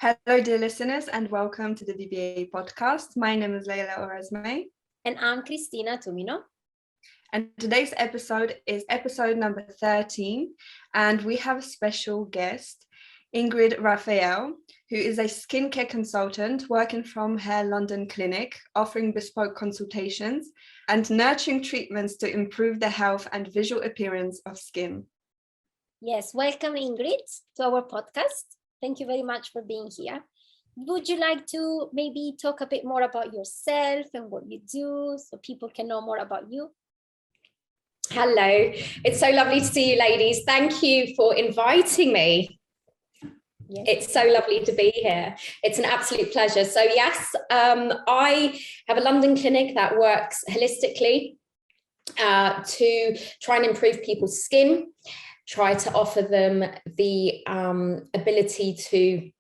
Hello, dear listeners, and welcome to the VVA podcast. My name is Leila Orazme. And I'm Cristina Tumino. And today's episode is episode number 13. And we have a special guest, Ingrid Raphael, who is a skincare consultant working from her London clinic, offering bespoke consultations and nurturing treatments to improve the health and visual appearance of skin. Yes, welcome Ingrid to our podcast. Thank you very much for being here. Would you like to maybe talk a bit more about yourself and what you do so people can know more about you? Hello, it's so lovely to see you ladies. Thank you for inviting me. Yes. It's so lovely to be here. It's an absolute pleasure. So yes, I have a London clinic that works holistically to try and improve people's skin, try to offer them the ability to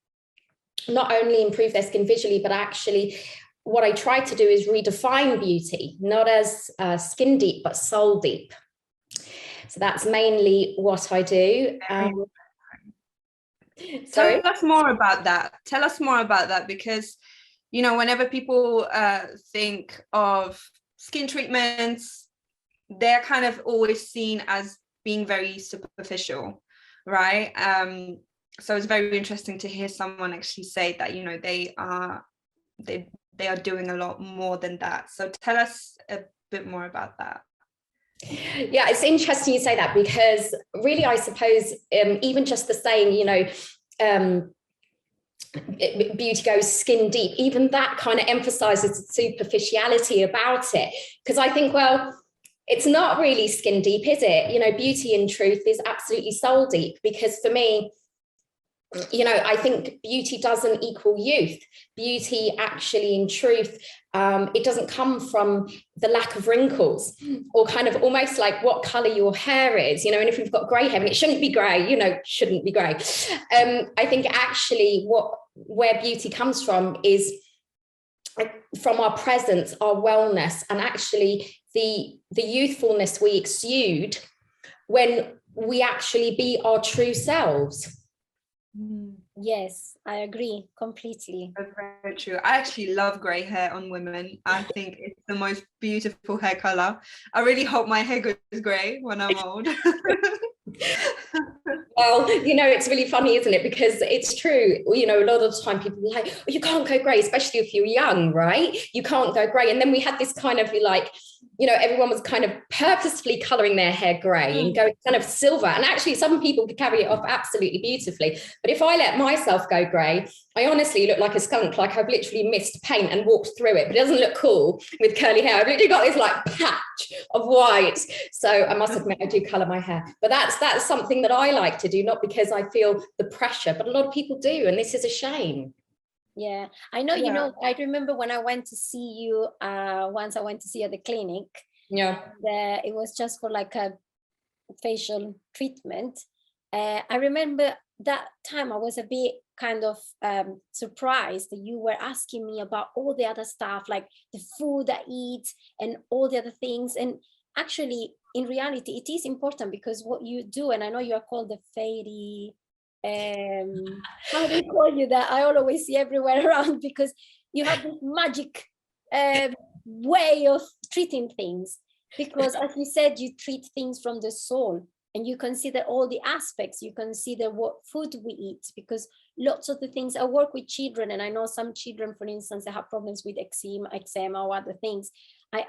not only improve their skin visually, but actually what I try to do is redefine beauty, not as skin deep, but soul deep. So that's mainly what I do. Tell us more about that. Tell us more about that, because, you know, whenever people think of skin treatments, they're kind of always seen as being very superficial, right? So it's very interesting to hear someone actually say that, you know, they are doing a lot more than that. So tell us a bit more about that. Yeah, it's interesting you say that, because really, I suppose, even just the saying, you know, beauty goes skin deep, even that kind of emphasizes the superficiality about it. Because I think, well, it's not really skin deep, is it? You know, beauty in truth is absolutely soul deep, because for me, you know, I think beauty doesn't equal youth. Beauty actually, in truth, it doesn't come from the lack of wrinkles or kind of almost like what color your hair is, you know, and if you've got gray hair, and it shouldn't be gray, you know, shouldn't be gray. I think actually where beauty comes from is from our presence, our wellness, and actually the youthfulness we exude when we actually be our true selves. Yes, I agree completely. That's very true. I actually love grey hair on women. I think it's the most beautiful hair color. I really hope my hair goes grey when I'm old. Well, you know, it's really funny, isn't it? Because it's true. You know, a lot of the time people are like, oh, you can't go grey, especially if you're young, right? You can't go grey. And then we had this kind of like, you know, everyone was kind of purposefully colouring their hair grey and going kind of silver. And actually some people could carry it off absolutely beautifully. But if I let myself go grey, I honestly look like a skunk, like I've literally missed paint and walked through it, but it doesn't look cool with curly hair. I've literally got this like patch of white. So I must admit, I do colour my hair. But that's something that I like to do, not because I feel the pressure, but a lot of people do. And this is a shame. Yeah, I know, you know, I remember when I went to see you, once I went to see you at the clinic. Yeah. And, it was just for like a facial treatment. I remember that time I was a bit kind of surprised that you were asking me about all the other stuff, like the food I eat and all the other things. And actually, in reality, it is important, because what you do, and I know you are called the fairy, how do you call you that? I always see everywhere around, because you have this magic way of treating things, because as you said, you treat things from the soul, and you consider all the aspects. You consider what food we eat, because lots of the things, I work with children, and I know some children, for instance, they have problems with eczema or other things. I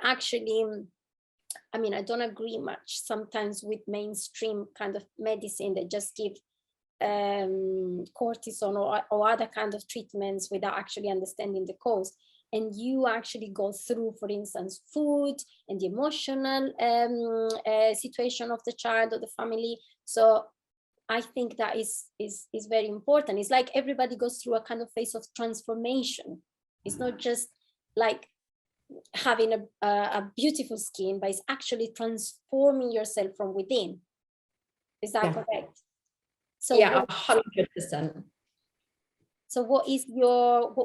don't agree much sometimes with mainstream kind of medicine that just give cortisone or other kind of treatments without actually understanding the cause. And you actually go through, for instance, food and the emotional situation of the child or the family. So I think that is very important. It's like everybody goes through a kind of phase of transformation. It's not just like having a beautiful skin, but it's actually transforming yourself from within. Is that correct? So yeah, 100%. So what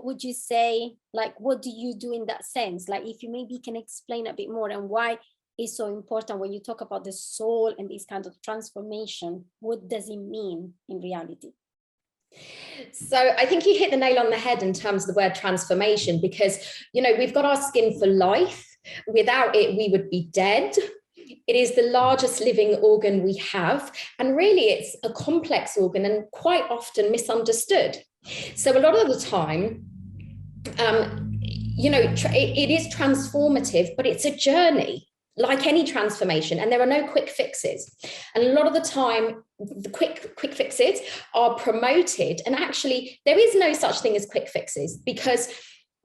would you say, like, what do you do in that sense? Like, if you maybe can explain a bit more, and why it's so important when you talk about the soul and this kind of transformation, what does it mean in reality? So I think you hit the nail on the head in terms of the word transformation, because, you know, we've got our skin for life. Without it, we would be dead. It is the largest living organ we have. And really, it's a complex organ and quite often misunderstood. So a lot of the time, you know, it is transformative, but it's a journey. Like any transformation, and there are no quick fixes. And a lot of the time, the quick fixes are promoted, and actually there is no such thing as quick fixes, because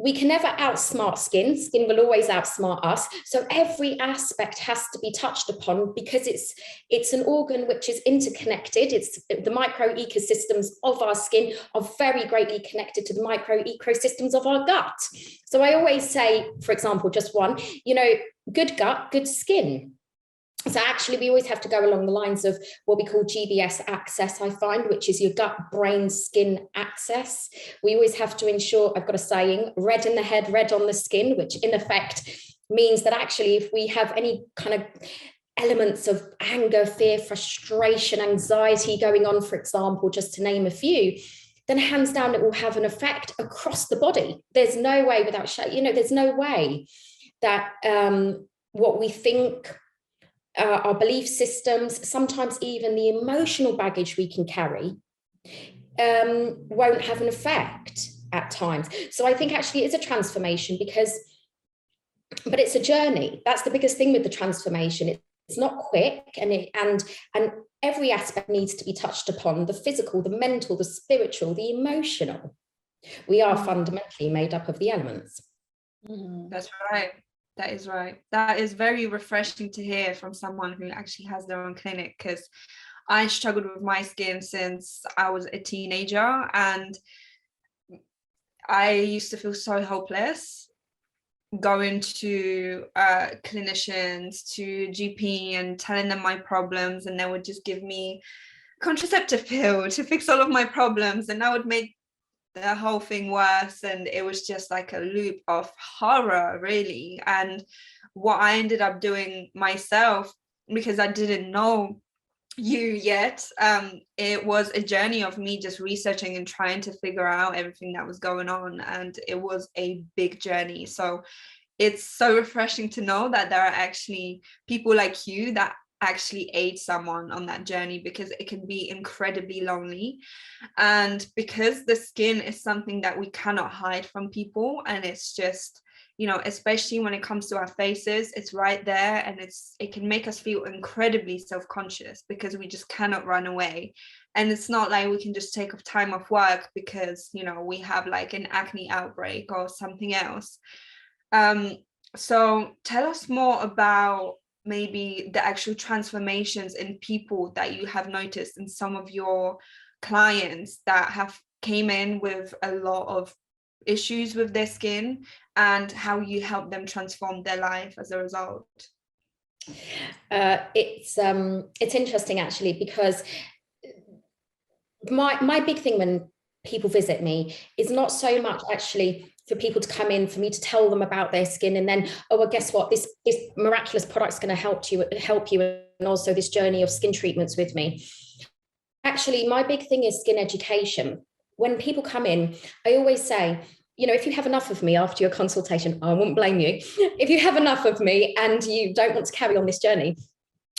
we can never outsmart skin. Skin will always outsmart us. So every aspect has to be touched upon, because it's an organ which is interconnected. It's the micro ecosystems of our skin are very greatly connected to the micro ecosystems of our gut. So I always say, for example, just one, you know, good gut, good skin. So actually, we always have to go along the lines of what we call GBS access, I find, which is your gut, brain, skin access. We always have to ensure, I've got a saying, red in the head, red on the skin, which in effect means that actually if we have any kind of elements of anger, fear, frustration, anxiety going on, for example, just to name a few, then hands down, it will have an effect across the body. There's no way without, you know, there's no way that what we think, our belief systems, sometimes even the emotional baggage we can carry, won't have an effect at times. So I think actually it's a transformation, but it's a journey. That's the biggest thing with the transformation. It's not quick, and every aspect needs to be touched upon: the physical, the mental, the spiritual, the emotional. We are fundamentally made up of the elements. That's right. That is right. That is very refreshing to hear from someone who actually has their own clinic, because I struggled with my skin since I was a teenager, and I used to feel so hopeless going to clinicians, to GP, and telling them my problems, and they would just give me contraceptive pill to fix all of my problems, and that would make the whole thing worse. And it was just like a loop of horror, really. And what I ended up doing myself, because I didn't know you yet, it was a journey of me just researching and trying to figure out everything that was going on, and it was a big journey. So it's so refreshing to know that there are actually people like you that actually aid someone on that journey, because it can be incredibly lonely. And because the skin is something that we cannot hide from people, and it's just, you know, especially when it comes to our faces, it's right there, and it can make us feel incredibly self-conscious, because we just cannot run away. And it's not like we can just take off time off work because, you know, we have like an acne outbreak or something else. So tell us more about maybe the actual transformations in people that you have noticed in some of your clients that have came in with a lot of issues with their skin, and how you help them transform their life as a result. It's interesting actually, because my big thing when people visit me is not so much actually for people to come in for me to tell them about their skin and then, oh well, guess what, this miraculous product's going to help you, and also this journey of skin treatments with me. Actually, my big thing is skin education. When people come in, I always say, you know, if you have enough of me after your consultation, I won't blame you. If you have enough of me and you don't want to carry on this journey,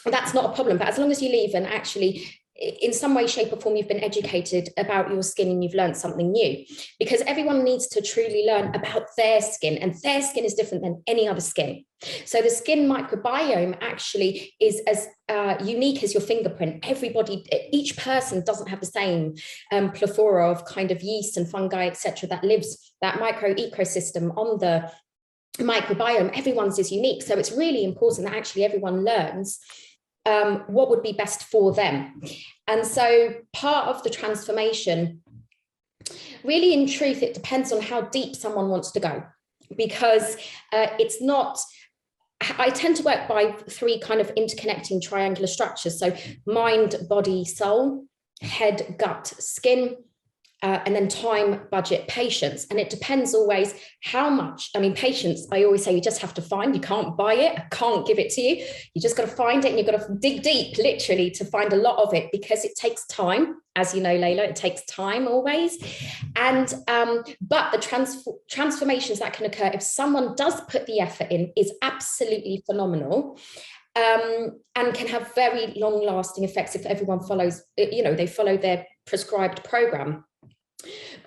that's not a problem. But as long as you leave and actually in some way, shape or form, you've been educated about your skin and you've learned something new, because everyone needs to truly learn about their skin, and their skin is different than any other skin. So the skin microbiome actually is as unique as your fingerprint. Each person doesn't have the same plethora of kind of yeast and fungi, etc., that lives that micro ecosystem on the microbiome. Everyone's is unique. So it's really important that actually everyone learns what would be best for them. And so part of the transformation, really in truth, it depends on how deep someone wants to go, because it's not, I tend to work by three kind of interconnecting triangular structures. So mind, body, soul, head, gut, skin. and then time, budget, patience. And it depends always how much. I mean, patience, I always say you just have to find. You can't buy it. I can't give it to you. You just got to find it, and you've got to dig deep, literally, to find a lot of it, because it takes time. As you know, Layla, it takes time always. And but the transformations that can occur if someone does put the effort in is absolutely phenomenal. And can have very long-lasting effects if everyone follows, they follow their prescribed program.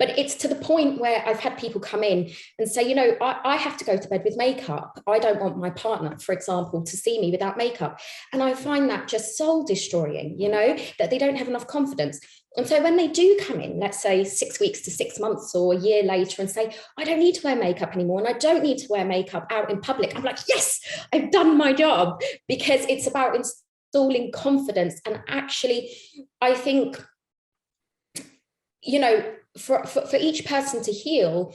But it's to the point where I've had people come in and say, I have to go to bed with makeup. I don't want my partner, for example, to see me without makeup. And I find that just soul destroying, that they don't have enough confidence. And so when they do come in, let's say 6 weeks to 6 months or a year later, and say, I don't need to wear makeup anymore, and I don't need to wear makeup out in public, I'm like, yes, I've done my job, because it's about installing confidence. And actually, I think, for each person to heal,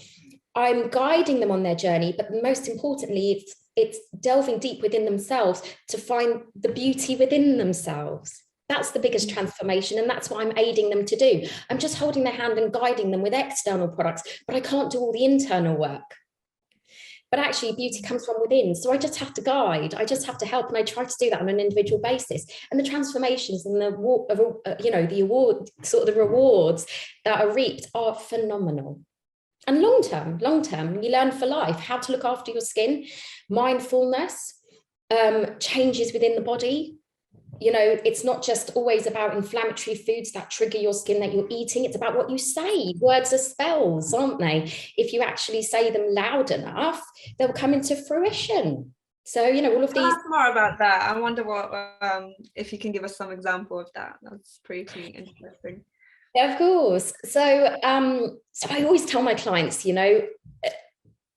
I'm guiding them on their journey, but most importantly, it's delving deep within themselves to find the beauty within themselves. That's the biggest transformation, and that's what I'm aiding them to do. I'm just holding their hand and guiding them with external products, but I can't do all the internal work. But actually, beauty comes from within. So I just have to guide. I just have to help, and I try to do that on an individual basis. And the transformations and the rewards that are reaped are phenomenal. And long term, you learn for life how to look after your skin, mindfulness, changes within the body. It's not just always about inflammatory foods that trigger your skin that you're eating. It's about what you say. Words are spells, aren't they? If you actually say them loud enough, they'll come into fruition. So, all of these. More about that. I wonder what, if you can give us some example of that. That's pretty interesting. Yeah, of course. So I always tell my clients,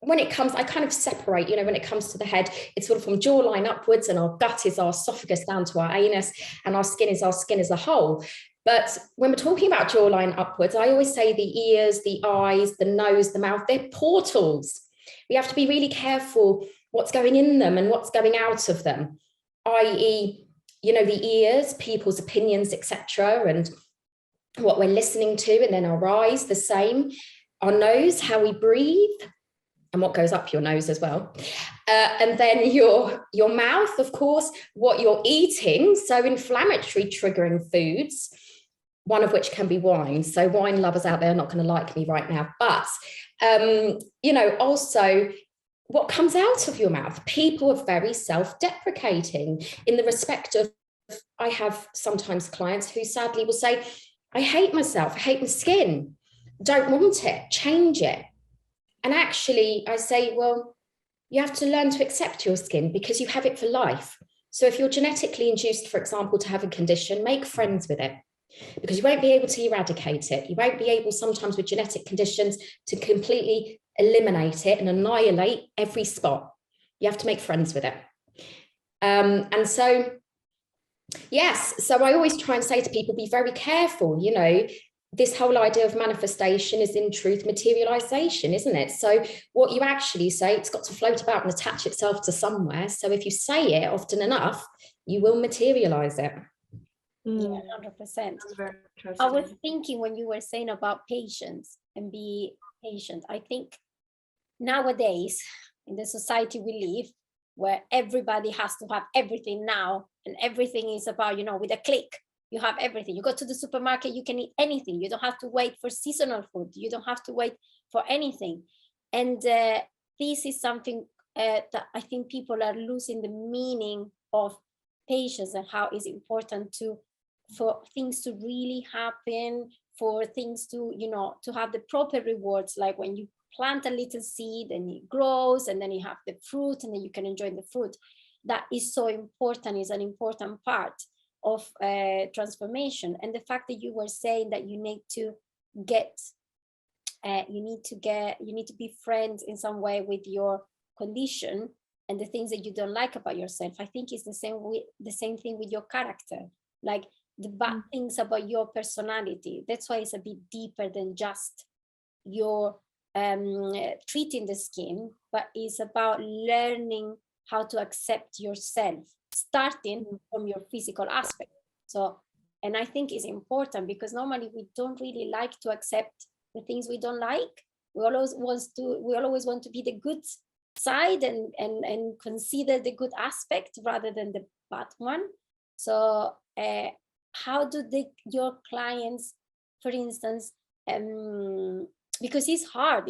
when it comes, I kind of separate, when it comes to the head, it's sort of from jawline upwards, and our gut is our esophagus down to our anus, and our skin is as a whole. But when we're talking about jawline upwards, I always say the ears, the eyes, the nose, the mouth, they're portals. We have to be really careful what's going in them and what's going out of them, i.e., the ears, people's opinions, etc., and what we're listening to, and then our eyes, the same, our nose, how we breathe, and what goes up your nose as well. And then your mouth, of course, what you're eating. So inflammatory triggering foods, one of which can be wine. So wine lovers out there are not going to like me right now. But, also what comes out of your mouth. People are very self-deprecating in the respect of, I have sometimes clients who sadly will say, I hate myself, I hate my skin, don't want it, change it. And actually, I say, well, you have to learn to accept your skin, because you have it for life. So if you're genetically induced, for example, to have a condition, make friends with it, because you won't be able to eradicate it. You won't be able sometimes with genetic conditions to completely eliminate it and annihilate every spot. You have to make friends with it. And so, yes, so I always try and say to people, be very careful, this whole idea of manifestation is in truth materialization, isn't it? So what you actually say, it's got to float about and attach itself to somewhere. So if you say it often enough, you will materialize it. Yeah, 100%. I was thinking when you were saying about patience and be patient, I think nowadays in the society we live, where everybody has to have everything now, and everything is about, with a click, you have everything. You go to the supermarket, you can eat anything. You don't have to wait for seasonal food. You don't have to wait for anything. And this is something that I think people are losing the meaning of patience, and how it's important for things to really happen, for things to, to have the proper rewards, like when you plant a little seed and it grows, and then you have the fruit, and then you can enjoy the fruit. That is so important, is an important part of transformation. And the fact that you were saying that you need to be friends in some way with your condition and the things that you don't like about yourself, I think is the same thing with your character, like the bad things about your personality. That's why it's a bit deeper than just your treating the skin, but it's about learning how to accept yourself, starting from your physical aspect. So, and I think it's important, because normally we don't really like to accept the things we don't like. We always want to be the good side and consider the good aspect rather than the bad one. So how do your clients, for instance, because it's hard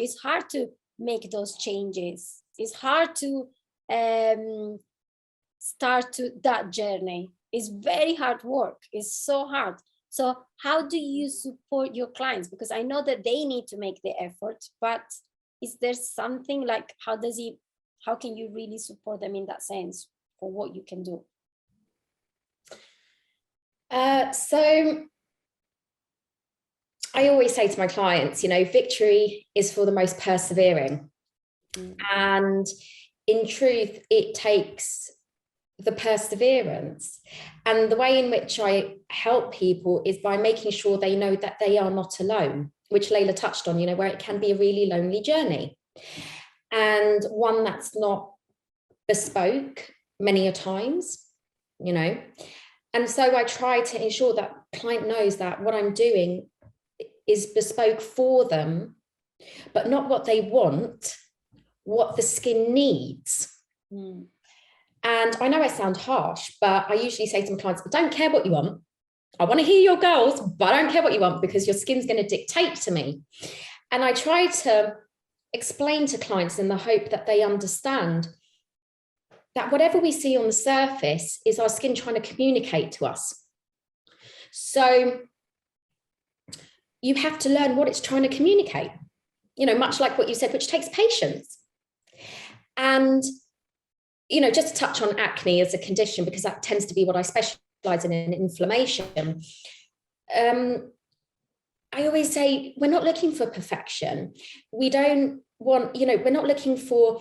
to make those changes. It's hard to start that journey. It's very hard work. It's so hard. So how do you support your clients? Because I know that they need to make the effort, but is there something like, how can you really support them in that sense for what you can do? So I always say to my clients, victory is for the most persevering. And in truth, it takes the perseverance. And the way in which I help people is by making sure they know that they are not alone, which Layla touched on, where it can be a really lonely journey and one that's not bespoke many a times, And so I try to ensure that client knows that what I'm doing is bespoke for them, but not what they want, what the skin needs. And I know I sound harsh, but I usually say to my clients, I don't care what you want. I want to hear your goals, but I don't care what you want because your skin's going to dictate to me. And I try to explain to clients in the hope that they understand that whatever we see on the surface is our skin trying to communicate to us. So you have to learn what it's trying to communicate, much like what you said, which takes patience. And just to touch on acne as a condition, because that tends to be what I specialize in inflammation. I always say, we're not looking for perfection. We don't want, we're not looking for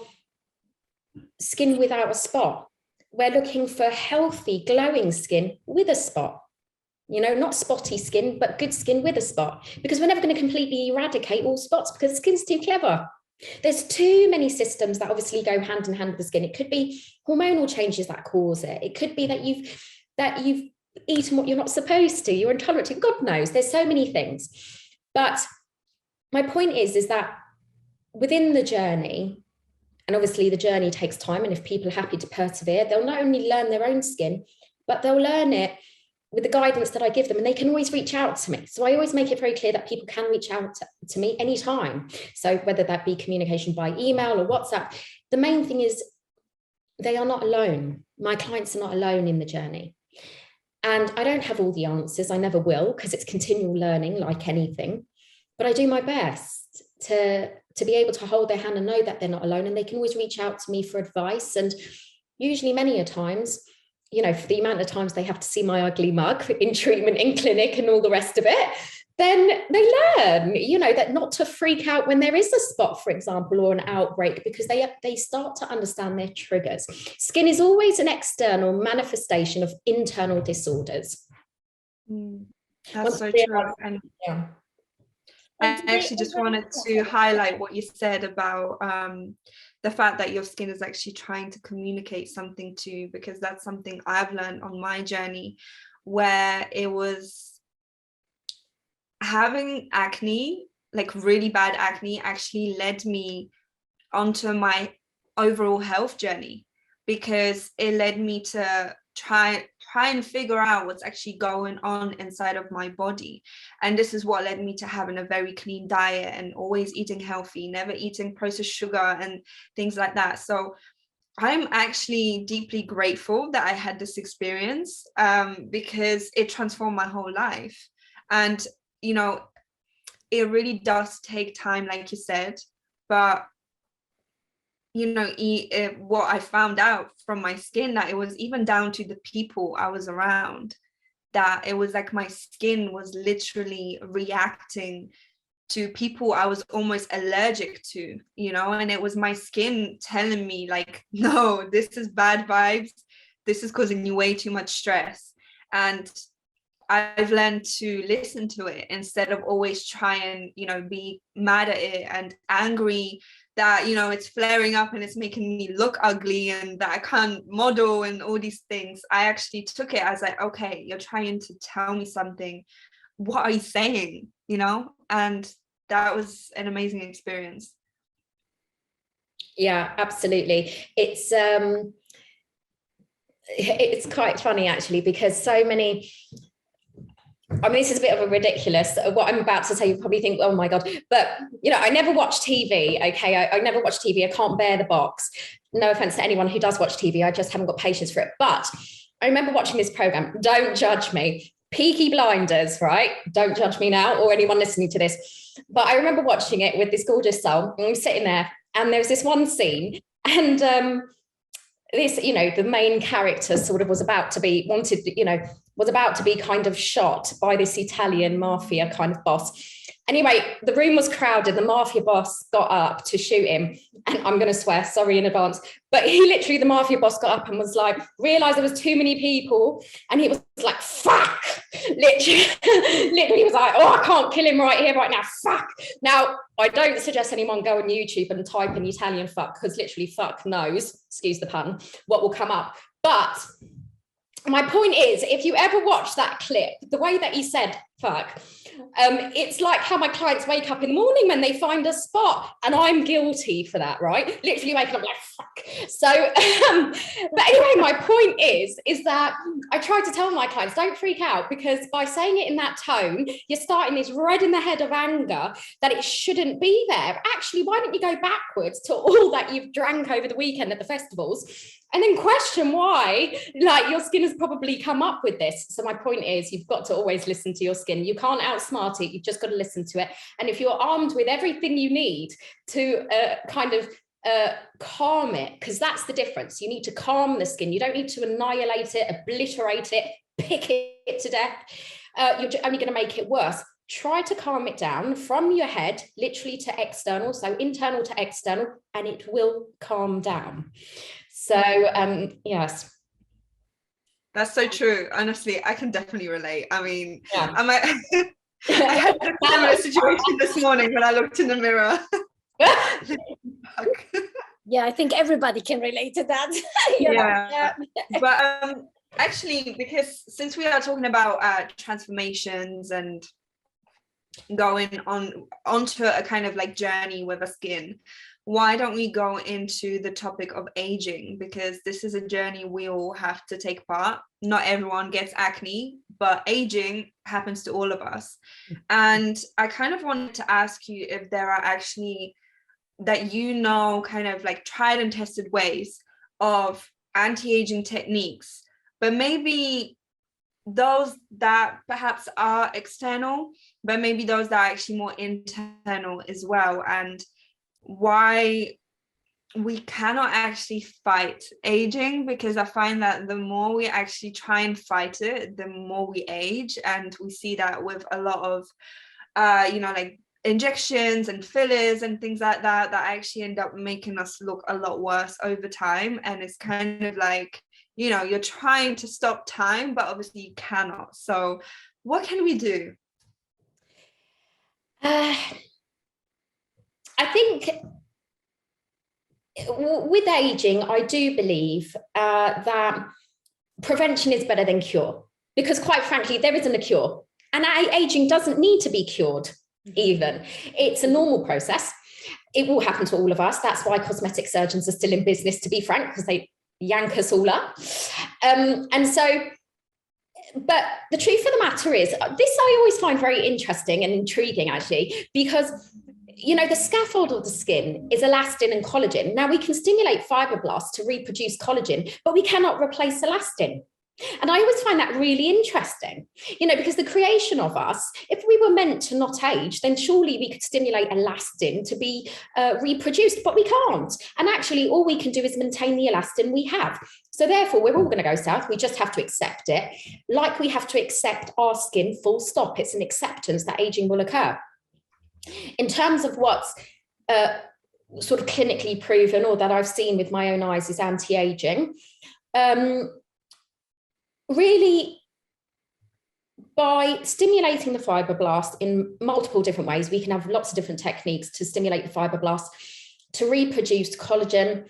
skin without a spot. We're looking for healthy, glowing skin with a spot. Not spotty skin, but good skin with a spot, because we're never going to completely eradicate all spots because the skin's too clever. There's too many systems that obviously go hand in hand with the skin. It could be hormonal changes that cause it. It could be that you've eaten what you're not supposed to. You're intolerant to. God knows. There's so many things. But my point is that within the journey, and obviously the journey takes time, and if people are happy to persevere, they'll not only learn their own skin, but they'll learn it with the guidance that I give them, and they can always reach out to me. So I always make it very clear that people can reach out to me anytime. So whether that be communication by email or WhatsApp, the main thing is they are not alone. My clients are not alone in the journey. And I don't have all the answers. I never will, because it's continual learning like anything. But I do my best to be able to hold their hand and know that they're not alone, and they can always reach out to me for advice. And usually many a times, for the amount of times they have to see my ugly mug in treatment, in clinic and all the rest of it, then they learn, that not to freak out when there is a spot, for example, or an outbreak, because they start to understand their triggers. Skin is always an external manifestation of internal disorders. That's so true. And yeah. I actually just wanted to highlight what you said about the fact that your skin is actually trying to communicate something to you, because that's something I've learned on my journey, where it was having acne, like really bad acne, actually led me onto my overall health journey, because it led me to try and figure out what's actually going on inside of my body. And this is what led me to having a very clean diet and always eating healthy, never eating processed sugar and things like that. So I'm actually deeply grateful that I had this experience, because it transformed my whole life. And it really does take time, like you said, but what I found out from my skin, that it was even down to the people I was around, that it was like my skin was literally reacting to people I was almost allergic to, and it was my skin telling me like, no, this is bad vibes, this is causing you way too much stress. And I've learned to listen to it instead of always try and be mad at it and angry that it's flaring up and it's making me look ugly and that I can't model and all these things. I actually took it as like, okay, you're trying to tell me something, what are you saying? And that was an amazing experience. Yeah, absolutely. It's quite funny actually, because so many, I mean, this is a bit of a ridiculous, what I'm about to say, you probably think, oh my God, but I never watch TV. Okay. I never watch TV. I can't bear the box. No offense to anyone who does watch TV. I just haven't got patience for it. But I remember watching this program. Don't judge me. Peaky Blinders, right? Don't judge me now, or anyone listening to this. But I remember watching it with this gorgeous soul, and we were sitting there, and there was this one scene, and this, the main character sort of was about to be kind of shot by this Italian mafia kind of boss. Anyway, the room was crowded. The mafia boss got up to shoot him. And I'm going to swear, sorry in advance, but the mafia boss got up and was like, realized there was too many people. And he was like, fuck, literally was like, oh, I can't kill him right here, right now, fuck. Now, I don't suggest anyone go on YouTube and type in Italian fuck, because literally fuck knows, excuse the pun, what will come up. But my point is, if you ever watch that clip, the way that he said fuck, it's like how my clients wake up in the morning when they find a spot, and I'm guilty for that, right? Literally waking up like fuck. So, but anyway, my point is that I try to tell my clients, don't freak out, because by saying it in that tone, you're starting this red in the head of anger that it shouldn't be there. Actually, why don't you go backwards to all that you've drank over the weekend at the festivals, and then question why, your skin has probably come up with this. So my point is, you've got to always listen to your skin. You can't outsmart it. You've just got to listen to it. And if you're armed with everything you need to calm it, because that's the difference. You need to calm the skin. You don't need to annihilate it, obliterate it, pick it to death. You're only going to make it worse. Try to calm it down from your head, literally to external, so internal to external, and it will calm down. So, yes. That's so true. Honestly, I can definitely relate. I mean, yeah. I had a similar situation this morning when I looked in the mirror. Yeah, I think everybody can relate to that. Yeah. But actually, because since we are talking about transformations and going onto a kind of like journey with a skin, why don't we go into the topic of aging? Because this is a journey we all have to take part. Not everyone gets acne, but aging happens to all of us. And I kind of wanted to ask you if there are actually, that kind of like tried and tested ways of anti-aging techniques, but maybe those that perhaps are external, but maybe those that are actually more internal as well, and why we cannot actually fight aging, because I find that the more we actually try and fight it, the more we age. And we see that with a lot of like injections and fillers and things like that actually end up making us look a lot worse over time. And it's kind of like, you're trying to stop time, but obviously you cannot. So what can we do? I think with aging, I do believe that prevention is better than cure, because quite frankly, there isn't a cure, and aging doesn't need to be cured even. It's a normal process. It will happen to all of us. That's why cosmetic surgeons are still in business, to be frank, because they yank us all up. And so, but the truth of the matter is, this I always find very interesting and intriguing, actually, because the scaffold of the skin is elastin and collagen. Now, we can stimulate fibroblasts to reproduce collagen, but we cannot replace elastin. And I always find that really interesting, because the creation of us, if we were meant to not age, then surely we could stimulate elastin to be reproduced, but we can't. And actually, all we can do is maintain the elastin we have. So therefore, we're all going to go south. We just have to accept it, like we have to accept our skin, full stop. It's an acceptance that aging will occur. In terms of what's sort of clinically proven, or that I've seen with my own eyes, is anti-aging. Really, by stimulating the fibroblast in multiple different ways, we can have lots of different techniques to stimulate the fibroblast to reproduce collagen.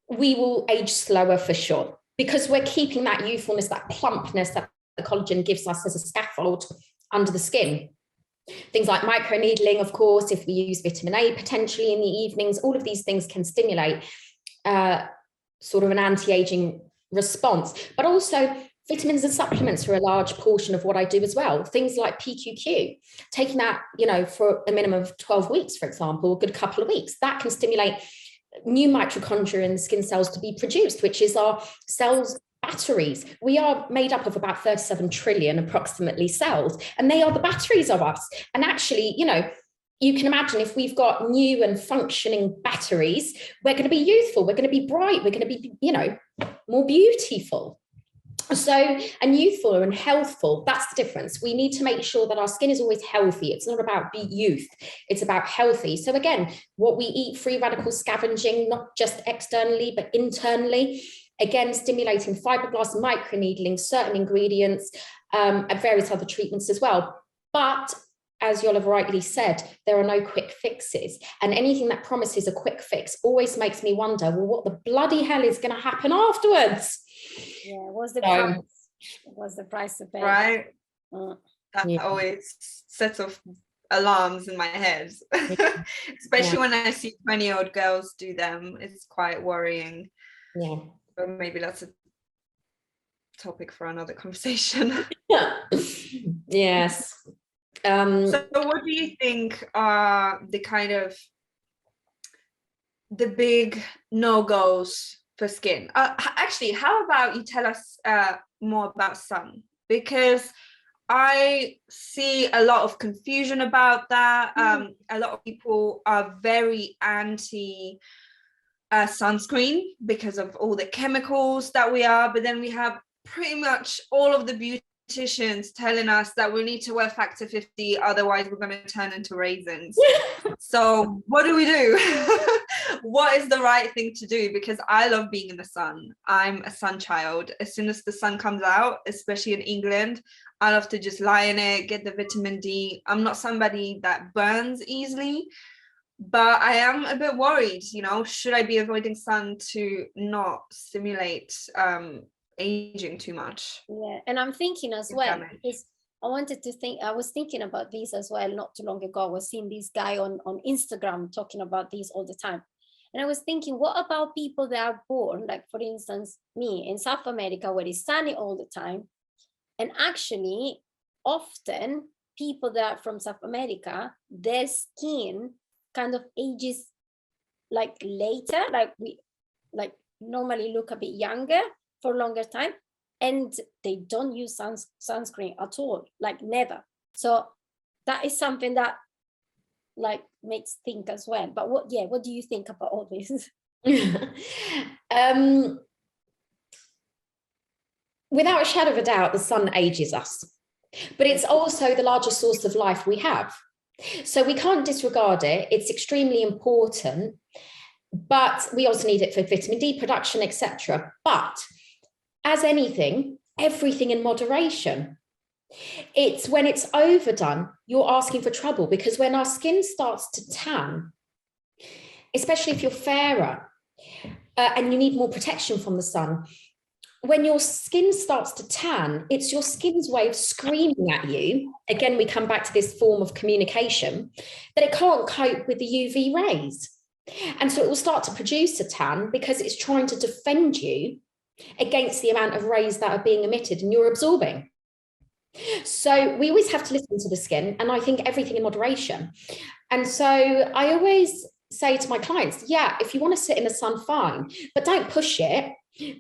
We will age slower for sure, because we're keeping that youthfulness, that plumpness that the collagen gives us as a scaffold under the skin. Things like microneedling, of course, if we use vitamin A potentially in the evenings, all of these things can stimulate sort of an anti-aging response. But also vitamins and supplements are a large portion of what I do as well. Things like PQQ, taking that, you know, for a minimum of 12 weeks, for example, a good couple of weeks, that can stimulate new mitochondria in the skin cells to be produced, which is our cells' batteries. We are made up of about 37 trillion approximately cells, and they are the batteries of us. And actually, you know, you can imagine if we've got new and functioning batteries, we're going to be youthful, we're going to be bright, we're going to be, you know, more beautiful. So, and youthful and healthful, that's the difference. We need to make sure that our skin is always healthy. It's not about youth, it's about healthy. So again, what we eat, free radical scavenging, not just externally, but internally. Again, stimulating fibroblasts, microneedling, certain ingredients, and various other treatments as well. But as you'll have rightly said, there are no quick fixes. And anything that promises a quick fix always makes me wonder, well, what the bloody hell is going to happen afterwards? Yeah, what's the price? What's the price to pay? Right. That always sets off alarms in my head, especially when I see 20-year-old girls do them. It's quite worrying. Yeah. But maybe that's a topic for another conversation. Yes. So what do you think are the kind of the big no-goes for skin? Actually, how about you tell us more about sun? Because I see a lot of confusion about that. A lot of people are very anti sunscreen because of all the chemicals that we are, but then we have pretty much all of the beauticians telling us that we need to wear factor 50, otherwise we're going to turn into raisins. So what do we do? What is the right thing to do? Because I love being in the sun. I'm a sun child. As soon as the sun comes out, especially in England, I love to just lie in it, get the vitamin D. I'm not somebody that burns easily, but I am a bit worried, you know, should I be avoiding sun to not stimulate aging too much? Yeah, and I'm thinking as well, because I was thinking about this as well not too long ago. I was seeing this guy on Instagram talking about this all the time. And I was thinking, what about people that are born, like for instance, me in South America, where it's sunny all the time. And actually, often people that are from South America, their skin kind of ages like later, like we like normally look a bit younger for a longer time, and they don't use sunscreen at all, like never. So that is something that like makes think as well. But what do you think about all this? Without a shadow of a doubt, the sun ages us, but it's also the largest source of life we have. So we can't disregard it. It's extremely important, but we also need it for vitamin D production, etc. But as anything, everything in moderation. It's when it's overdone, you're asking for trouble, because when our skin starts to tan, especially if you're fairer and you need more protection from the sun, when your skin starts to tan, it's your skin's way of screaming at you. Again, we come back to this form of communication, that it can't cope with the UV rays. And so it will start to produce a tan because it's trying to defend you against the amount of rays that are being emitted and you're absorbing. So we always have to listen to the skin, and I think everything in moderation. And so I always say to my clients, yeah, if you want to sit in the sun, fine, but don't push it.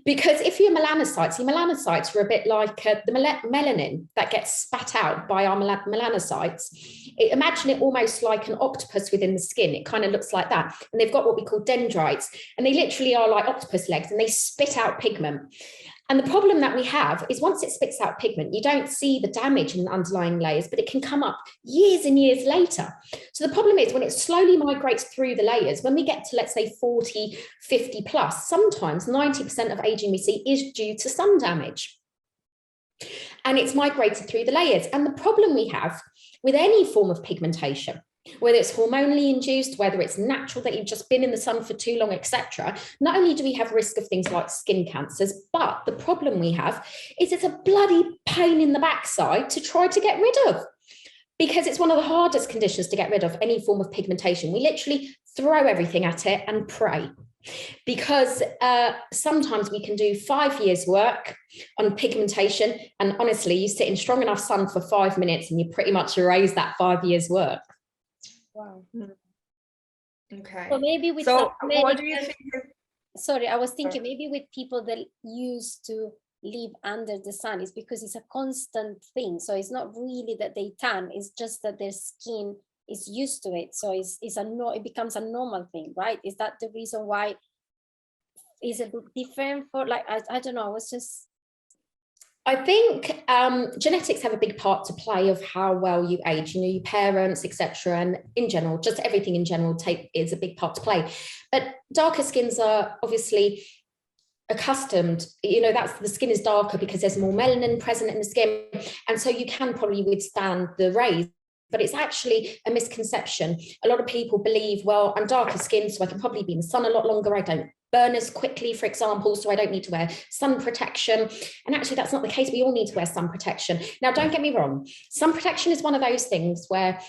Because if your melanocytes are a bit like the melanin that gets spat out by our melanocytes. Imagine it almost like an octopus within the skin. It kind of looks like that. And they've got what we call dendrites. And they literally are like octopus legs, and they spit out pigment. And the problem that we have is once it spits out pigment, you don't see the damage in the underlying layers, but it can come up years and years later. So the problem is when it slowly migrates through the layers, when we get to, let's say, 40, 50 plus, sometimes 90% of aging we see is due to sun damage. And it's migrated through the layers. And the problem we have with any form of pigmentation, whether it's hormonally induced, whether it's natural that you've just been in the sun for too long, etc. Not only do we have risk of things like skin cancers, but the problem we have is it's a bloody pain in the backside to try to get rid of. because it's one of the hardest conditions to get rid of, any form of pigmentation. We literally throw everything at it and pray. Because sometimes we can do 5 years work on pigmentation, and honestly, you sit in strong enough sun for 5 minutes and you pretty much erase that 5 years work. Wow. Okay. So maybe with so what do you think? Sorry, I was thinking maybe with people that used to live under the sun, is because it's a constant thing. So it's not really that they tan, it's just that their skin is used to it. So it becomes a normal thing, right? Is that the reason why is a bit different for, like, I don't know, I think genetics have a big part to play of how well you age, you know, your parents, etc. And in general, just everything in general is a big part to play. But darker skins are obviously accustomed, you know, that's, the skin is darker because there's more melanin present in the skin. And so you can probably withstand the rays. But it's actually a misconception. A lot of people believe, well, I'm darker skinned, so I can probably be in the sun a lot longer. I don't burn as quickly, for example, so I don't need to wear sun protection. And actually, that's not the case. We all need to wear sun protection. Now, don't get me wrong. Sun protection is one of those things where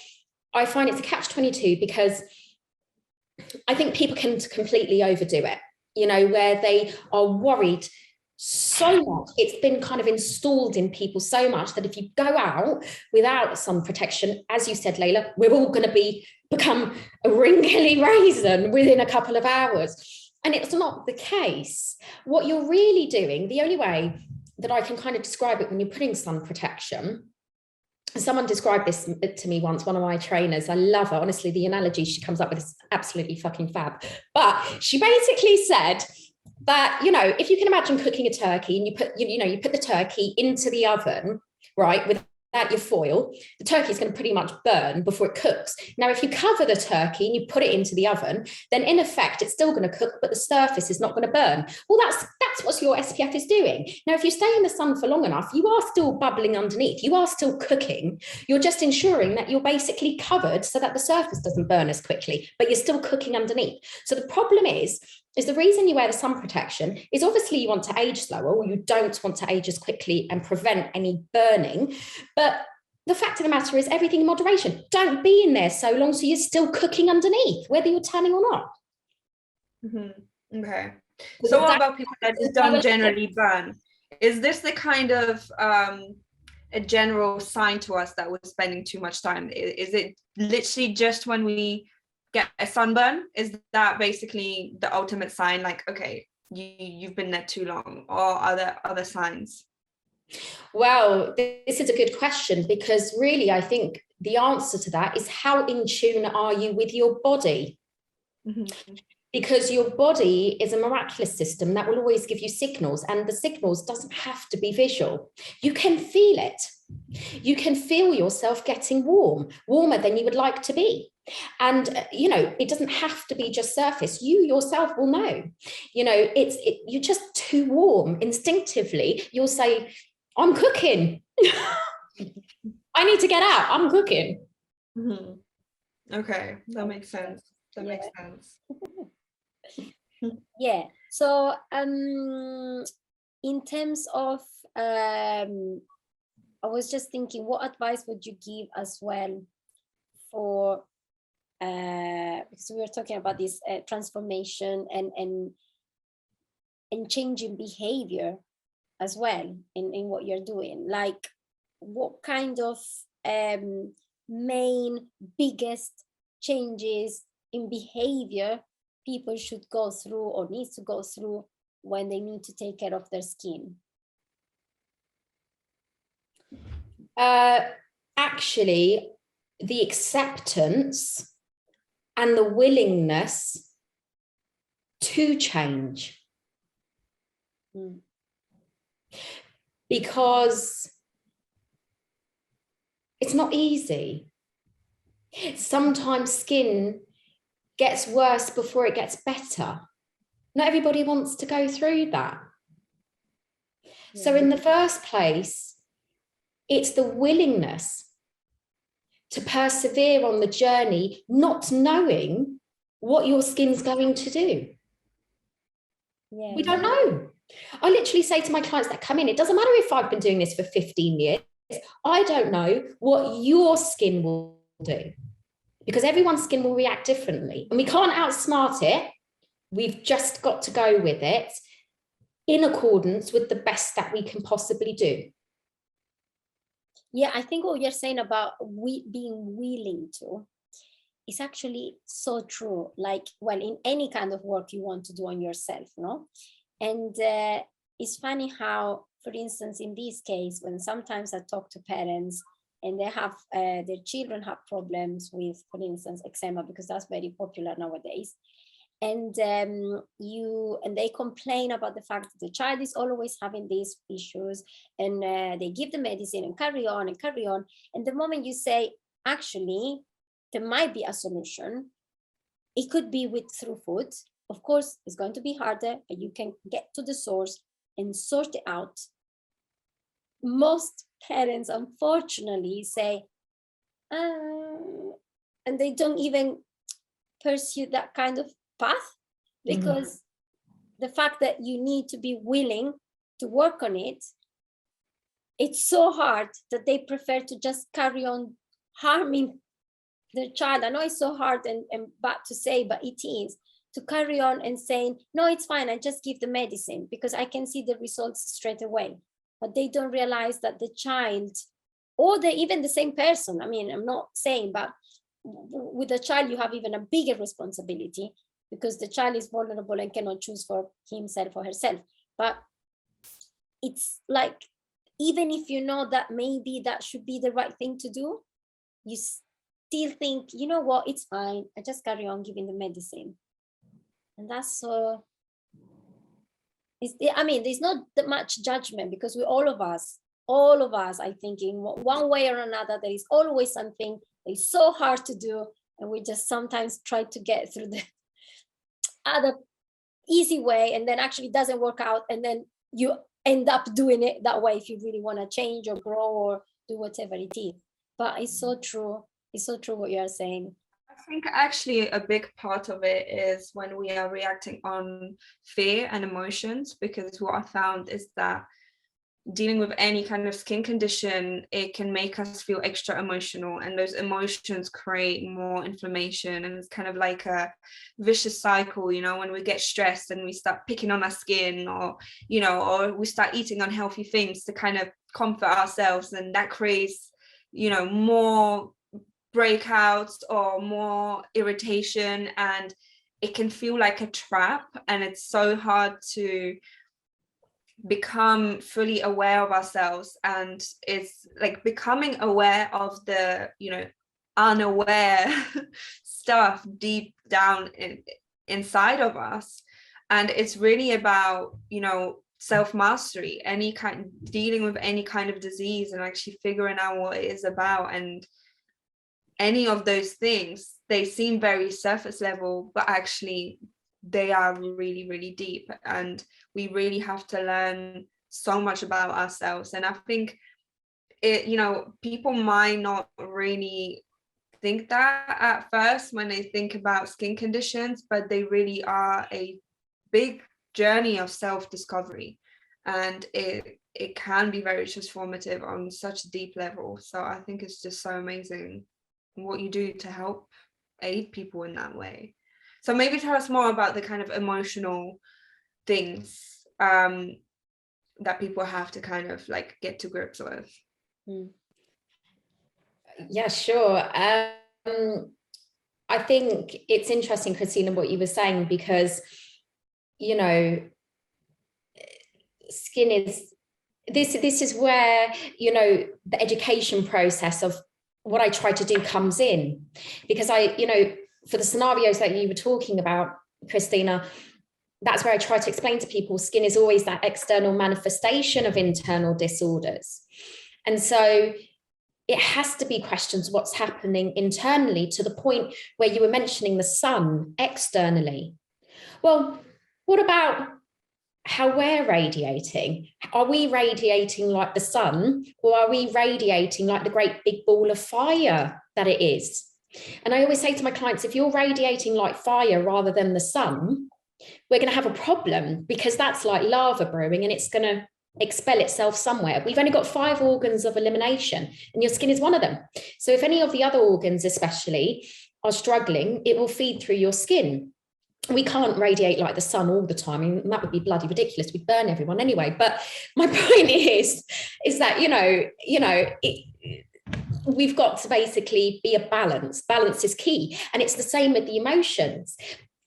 I find it's a catch-22, because I think people can completely overdo it, you know, where they are worried so much. It's been kind of installed in people so much that if you go out without sun protection, as you said, Layla, we're all going to become a wrinkly raisin within a couple of hours. And it's not the case. What you're really doing, the only way that I can kind of describe it when you're putting sun protection, someone described this to me once, one of my trainers, I love her, honestly, the analogy she comes up with is absolutely fucking fab. But she basically said that, you know, if you can imagine cooking a turkey and you put the turkey into the oven, right, without your foil, the turkey is going to pretty much burn before it cooks. Now, if you cover the turkey and you put it into the oven, then in effect, it's still going to cook, but the surface is not going to burn. Well, that's what your SPF is doing. Now, if you stay in the sun for long enough, you are still bubbling underneath. You are still cooking. You're just ensuring that you're basically covered so that the surface doesn't burn as quickly, but you're still cooking underneath. So the problem is the reason you wear the sun protection is obviously you want to age slower, or you don't want to age as quickly and prevent any burning. But the fact of the matter is everything in moderation. Don't be in there so long so you're still cooking underneath, whether you're tanning or not. Mm-hmm. Okay. So what about people that just don't generally burn? Is this the kind of a general sign to us that we're spending too much time? Is it literally just when we get a sunburn? Is that basically the ultimate sign, like, okay, you've been there too long? Or are there other signs? Well, this is a good question, because really I think the answer to that is, how in tune are you with your body? Mm-hmm. Because your body is a miraculous system that will always give you signals, and the signals doesn't have to be visual. You can feel it. You can feel yourself getting warmer than you would like to be. And, you know, it doesn't have to be just surface. You yourself will know, you know, you're just too warm. Instinctively, you'll say, I'm cooking. I need to get out. I'm cooking. Mm-hmm. Okay, that makes sense. Makes sense. Yeah. So in terms of I was just thinking, what advice would you give as well for because we were talking about this transformation and changing behavior as well in what you're doing? Like, what kind of main biggest changes in behavior people should go through or needs to go through when they need to take care of their skin? Actually, the acceptance and the willingness to change. Because it's not easy. Sometimes skin gets worse before it gets better. Not everybody wants to go through that. Yeah. So in the first place, it's the willingness to persevere on the journey, not knowing what your skin's going to do. Yeah. We don't know. I literally say to my clients that come in, it doesn't matter if I've been doing this for 15 years. I don't know what your skin will do, because everyone's skin will react differently, and we can't outsmart it. We've just got to go with it in accordance with the best that we can possibly do. Yeah, I think what you're saying about being willing to is actually so true. Like, well, in any kind of work you want to do on yourself, no? And it's funny how, for instance, in this case, when sometimes I talk to parents and they have their children have problems with, for instance, eczema, because that's very popular nowadays. And they complain about the fact that the child is always having these issues, and they give the medicine and carry on and carry on. And the moment you say, actually, there might be a solution, it could be through food. Of course, it's going to be harder, but you can get to the source and sort it out. Most parents, unfortunately, say, and they don't even pursue that kind of path, because the fact that you need to be willing to work on it, it's so hard that they prefer to just carry on harming their child. I know it's so hard and bad to say, but it is, to carry on and saying, no, it's fine, I just give the medicine because I can see the results straight away. But they don't realize that the child, or even the same person, I mean, I'm not saying, but with a child you have even a bigger responsibility, because the child is vulnerable and cannot choose for himself or herself. But it's like, even if you know that maybe that should be the right thing to do, you still think, you know what, it's fine, I just carry on giving the medicine. And that's so, I mean, there's not that much judgment, because all of us, I think in one way or another, there is always something that is so hard to do, and we just sometimes try to get through the other easy way, and then actually doesn't work out, and then you end up doing it that way if you really want to change or grow or do whatever it is. But it's so true. It's so true what you're saying. I think actually a big part of it is when we are reacting on fear and emotions, because what I found is that dealing with any kind of skin condition, it can make us feel extra emotional, and those emotions create more inflammation, and it's kind of like a vicious cycle, you know, when we get stressed and we start picking on our skin, or, you know, or we start eating unhealthy things to kind of comfort ourselves, and that creates, you know, more breakouts or more irritation, and it can feel like a trap, and it's so hard to become fully aware of ourselves. And it's like becoming aware of the, you know, unaware stuff deep down inside of us. And it's really about, you know, self-mastery, dealing with any kind of disease, and actually figuring out what it is about. And any of those things, they seem very surface level, but actually they are really, really deep, and we really have to learn so much about ourselves. And I think it, you know, people might not really think that at first when they think about skin conditions, but they really are a big journey of self-discovery, and it can be very transformative on such a deep level. So I think it's just so amazing what you do to help aid people in that way. So maybe tell us more about the kind of emotional things that people have to kind of like get to grips with. Yeah, sure. I think it's interesting, Christina, what you were saying, because, you know, skin is, this is where, you know, the education process of what I try to do comes in, because I, you know, for the scenarios that you were talking about, Christina, that's where I try to explain to people skin is always that external manifestation of internal disorders. And so it has to be questions what's happening internally, to the point where you were mentioning the sun externally. Well, what about how we're radiating? Are we radiating like the sun, or are we radiating like the great big ball of fire that it is? And I always say to my clients, if you're radiating like fire rather than the sun, we're going to have a problem, because that's like lava brewing, and it's going to expel itself somewhere. We've only got 5 organs of elimination, and your skin is one of them. So if any of the other organs especially are struggling, it will feed through your skin. We can't radiate like the sun all the time. I mean, that would be bloody ridiculous. We'd burn everyone anyway. But my point is that, we've got to basically be a balance. Balance is key. And it's the same with the emotions.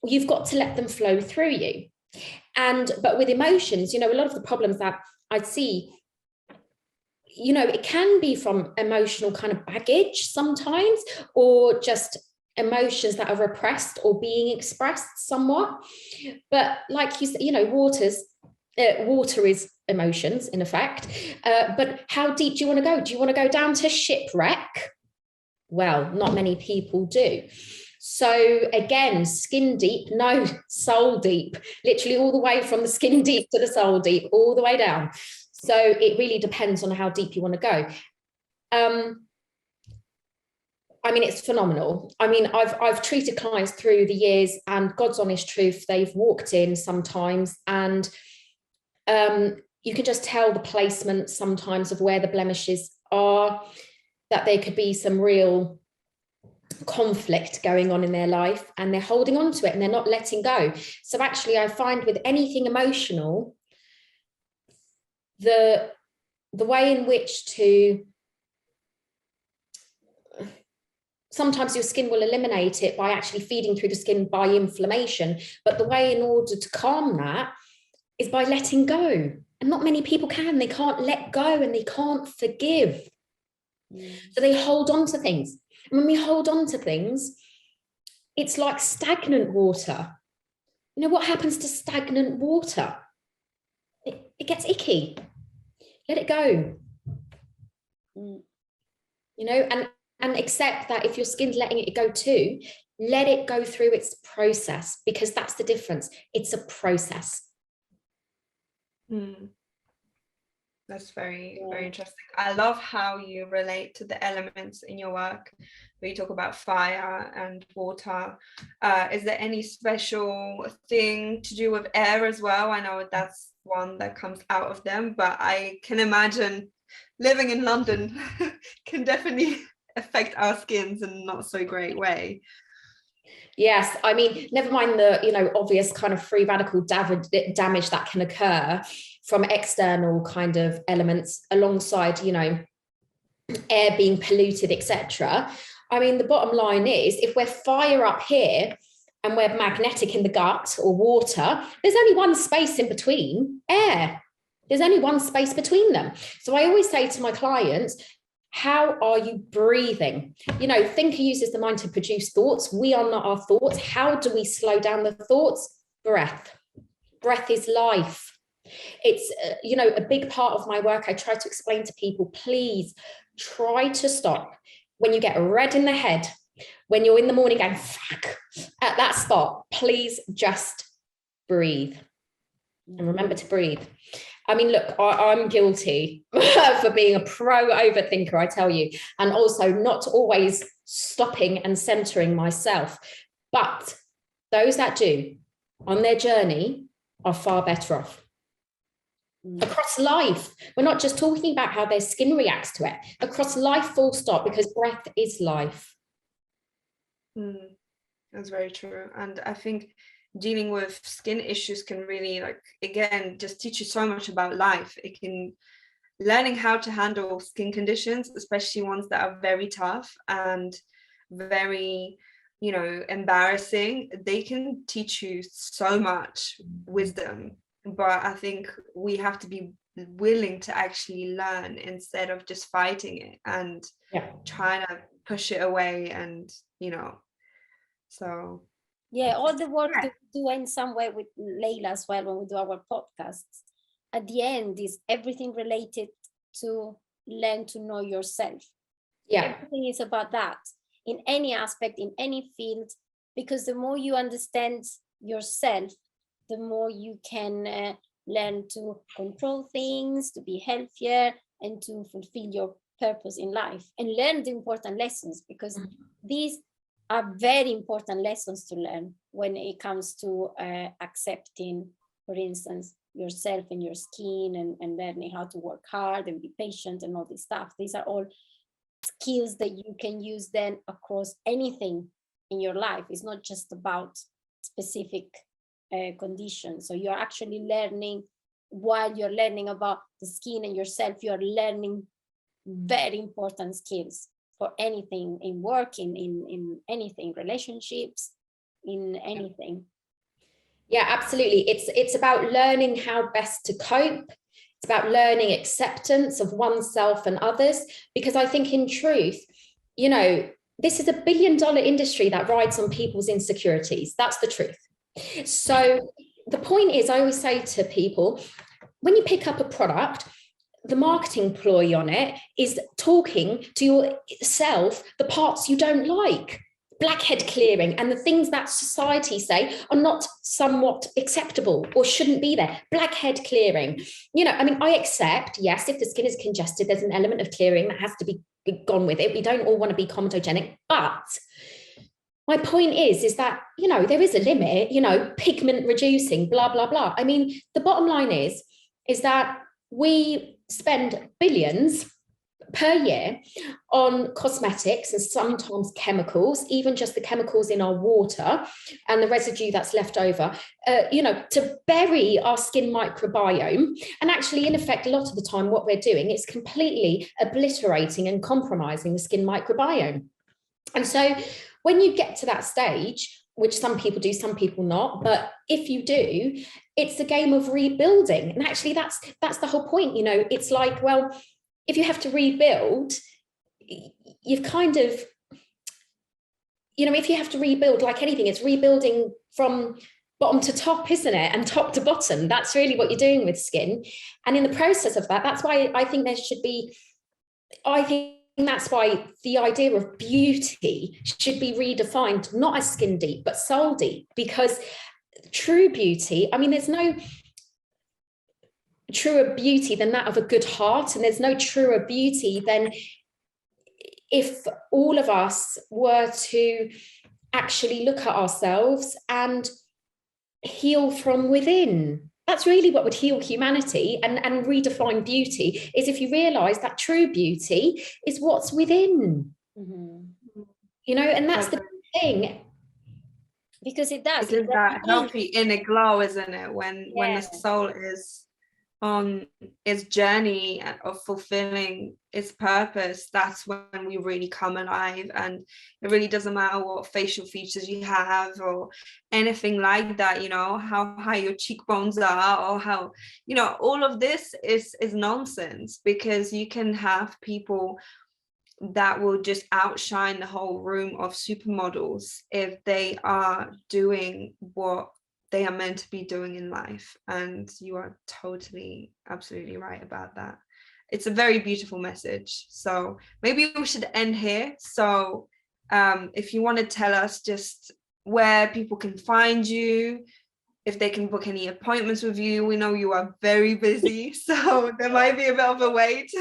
You've got to let them flow through you. But with emotions, a lot of the problems that I see, it can be from emotional kind of baggage sometimes, or just emotions that are repressed or being expressed somewhat. But like you said, water is emotions in effect. But how deep do you want to go? Do you want to go down to shipwreck? Well, not many people do. So again, skin deep, no, soul deep, literally all the way from the skin deep to the soul deep, all the way down. So it really depends on how deep you want to go. It's phenomenal. I've treated clients through the years, and God's honest truth, they've walked in sometimes, and you can just tell the placement sometimes of where the blemishes are, that there could be some real conflict going on in their life, and they're holding on to it and they're not letting go. So actually, I find with anything emotional, the way in which to, sometimes your skin will eliminate it by actually feeding through the skin by inflammation, but the way in order to calm that is by letting go. And not many people can. They can't let go and they can't forgive. So they hold on to things. And when we hold on to things, it's like stagnant water. What happens to stagnant water? It gets icky. Let it go. And accept that if your skin's letting it go too, let it go through its process, because that's the difference. It's a process. That's very, very interesting. I love how you relate to the elements in your work, where you talk about fire and water. Is there any special thing to do with air as well? I know that's one that comes out of them, but I can imagine living in London can definitely affect our skins in a not so great way. Yes, never mind the obvious kind of free radical damage that can occur from external kind of elements, alongside air being polluted, etc. The bottom line is, if we're fire up here and we're magnetic in the gut or water, there's only one space in between, air. There's only one space between them. So I always say to my clients, how are you breathing? Thinker uses the mind to produce thoughts. We are not our thoughts. How do we slow down the thoughts? Breath. Breath is life. It's, a big part of my work. I try to explain to people, please try to stop when you get red in the head, when you're in the morning going, fuck, at that spot, please just breathe. And remember to breathe. Look, I'm guilty for being a pro overthinker, I tell you, and also not always stopping and centering myself. But those that do on their journey are far better off. Across life, we're not just talking about how their skin reacts to it. Across life, full stop, because breath is life. That's very true. And I think dealing with skin issues can really, again, just teach you so much about life. Learning how to handle skin conditions, especially ones that are very tough and very, embarrassing, they can teach you so much wisdom. But I think we have to be willing to actually learn, instead of just fighting it and trying to push it away. And, so. Yeah, all the work that we do in some way with Leila as well, when we do our podcasts, at the end is everything related to learn to know yourself. Yeah. Everything is about that in any aspect, in any field, because the more you understand yourself, the more you can learn to control things, to be healthier, and to fulfill your purpose in life, and learn the important lessons, because these are very important lessons to learn when it comes to accepting, for instance, yourself and your skin, and learning how to work hard and be patient and all this stuff. These are all skills that you can use then across anything in your life. It's not just about specific conditions. So you're actually learning, while you're learning about the skin and yourself, you're learning very important skills for anything, in work, in anything, relationships, in anything. Yeah, absolutely. It's about learning how best to cope. It's about learning acceptance of oneself and others, because I think in truth, you know, this is $1 billion industry that rides on people's insecurities. That's the truth. So the point is, I always say to people, when you pick up a product, the marketing ploy on it is talking to yourself the parts you don't like. Blackhead clearing and the things that society say are not somewhat acceptable or shouldn't be there. Blackhead clearing, you know, I mean, I accept, yes, if the skin is congested, there's an element of clearing that has to be gone with it. We don't all want to be comedogenic, but my point is that, you know, there is a limit, you know, pigment reducing, blah, blah, blah. I mean, the bottom line is that we spend billions per year on cosmetics and sometimes chemicals, even just the chemicals in our water and the residue that's left over, you know, to bury our skin microbiome. And actually, in effect, a lot of the time what we're doing is completely obliterating and compromising the skin microbiome. And so when you get to that stage, which some people do, some people not, but if you do, it's a game of rebuilding. And actually that's the whole point. You know, it's like, well, if you have to rebuild, you've kind of, you know, if you have to rebuild, like anything, it's rebuilding from bottom to top, isn't it? And top to bottom. That's really what you're doing with skin. And in the process of that, that's why I think there should be, I think that's why the idea of beauty should be redefined, not as skin deep, but soul deep, because true beauty, I mean, there's no truer beauty than that of a good heart. And there's no truer beauty than if all of us were to actually look at ourselves and heal from within. That's really what would heal humanity and redefine beauty, is if you realize that true beauty is what's within. Mm-hmm. You know, and that's the thing. Because it does. It's that healthy inner glow, isn't it? When the soul is on its journey of fulfilling its purpose, that's when we really come alive. And it really doesn't matter what facial features you have or anything like that, you know, how high your cheekbones are, or how, you know, all of this is nonsense, because you can have people that will just outshine the whole room of supermodels if they are doing what they are meant to be doing in life. And you are totally, absolutely right about that. It's a very beautiful message. So maybe we should end here. So if you want to tell us just where people can find you, if they can book any appointments with you. We know you are very busy, so there might be a bit of a wait.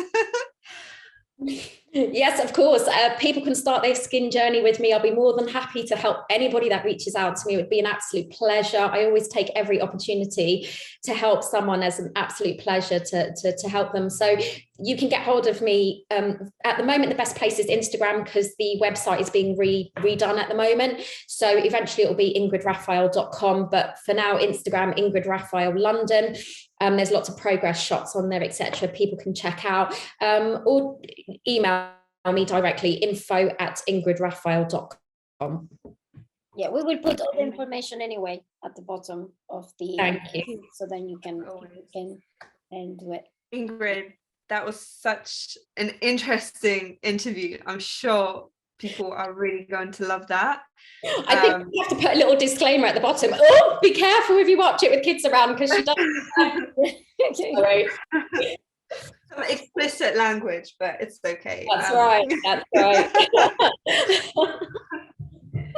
Yes, of course. People can start their skin journey with me. I'll be more than happy to help anybody that reaches out to me. It would be an absolute pleasure. I always take every opportunity to help someone as an absolute pleasure to help them. So you can get hold of me. At the moment, the best place is Instagram, because the website is being redone at the moment. So eventually it will be ingridraphael.com. But for now, Instagram, Ingrid Raphael London. There's lots of progress shots on there, etc. People can check out, or email me directly, info@ingridraphael.com. Yeah, we will put all the information anyway at the bottom of the. Thank you. So then you can do it. Ingrid, that was such an interesting interview. I'm sure people are really going to love that. I think you have to put a little disclaimer at the bottom. Oh, be careful if you watch it with kids around, because she doesn't. Sorry. Some explicit language, but it's okay. That's right. That's right.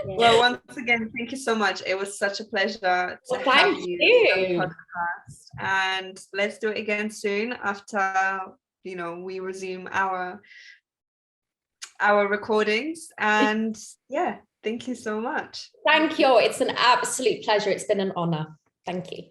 Well, once again, thank you so much. It was such a pleasure to have you on the podcast, and let's do it again soon after, you know, we resume our recordings. And yeah, thank you so much. Thank you. It's an absolute pleasure. It's been an honor. Thank you.